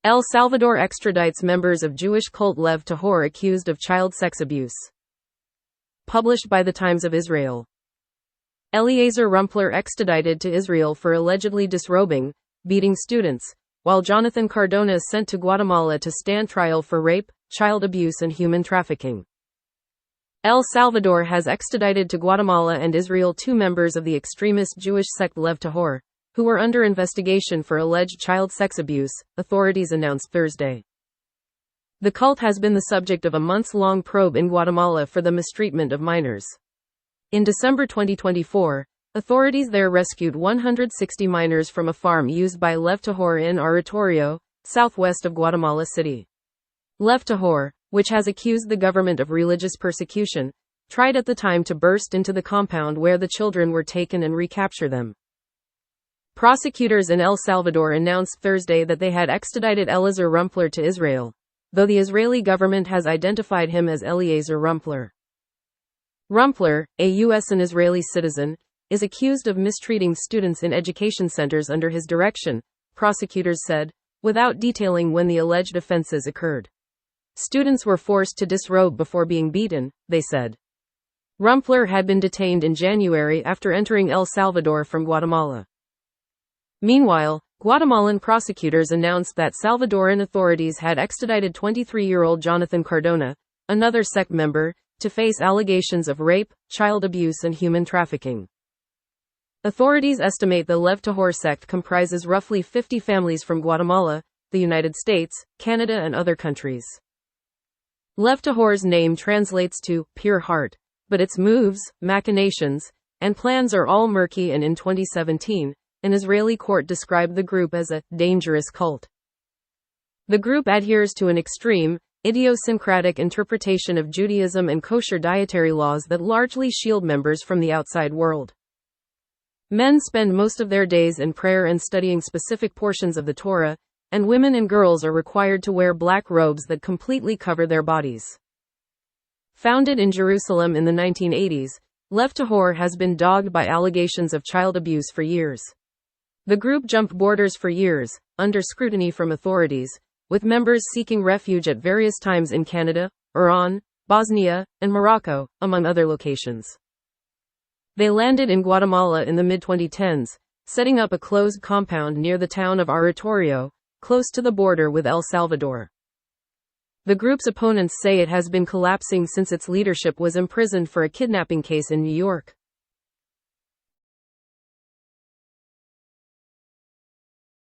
El Salvador extradites members of Jewish cult Lev Tahor accused of child sex abuse. Published by the Times of Israel. Eliezer Rumpler extradited to Israel for allegedly disrobing, beating students, while Jonathan Cardona is sent to Guatemala to stand trial for rape, child abuse and human trafficking. El Salvador has extradited to Guatemala and Israel two members of the extremist Jewish sect Lev Tahor, who were under investigation for alleged child sex abuse, authorities announced Thursday. The cult has been the subject of a months-long probe in Guatemala for the mistreatment of minors. In December 2024, authorities there rescued 160 minors from a farm used by Lev Tahor in Oratorio, southwest of Guatemala City. Lev Tahor, which has accused the government of religious persecution, tried at the time to burst into the compound where the children were taken and recapture them. Prosecutors in El Salvador announced Thursday that they had extradited Eliezer Rumpler to Israel, though the Israeli government has identified him as Eliezer Rumpler. Rumpler, a U.S. and Israeli citizen, is accused of mistreating students in education centers under his direction, prosecutors said, without detailing when the alleged offenses occurred. Students were forced to disrobe before being beaten, they said. Rumpler had been detained in January after entering El Salvador from Guatemala. Meanwhile, Guatemalan prosecutors announced that Salvadoran authorities had extradited 23-year-old Jonathan Cardona, another sect member, to face allegations of rape, child abuse and human trafficking. Authorities estimate the Lev Tahor sect comprises roughly 50 families from Guatemala, the United States, Canada and other countries. Lev Tahor's name translates to pure heart, but its moves, machinations, and plans are all murky, and in 2017, an Israeli court described the group as a dangerous cult. The group adheres to an extreme, idiosyncratic interpretation of Judaism and kosher dietary laws that largely shield members from the outside world. Men spend most of their days in prayer and studying specific portions of the Torah, and women and girls are required to wear black robes that completely cover their bodies. Founded in Jerusalem in the 1980s, Lev Tahor has been dogged by allegations of child abuse for years. The group jumped borders for years, under scrutiny from authorities, with members seeking refuge at various times in Canada, Iran, Bosnia, and Morocco, among other locations. They landed in Guatemala in the mid-2010s, setting up a closed compound near the town of Oratorio, close to the border with El Salvador. The group's opponents say it has been collapsing since its leadership was imprisoned for a kidnapping case in New York.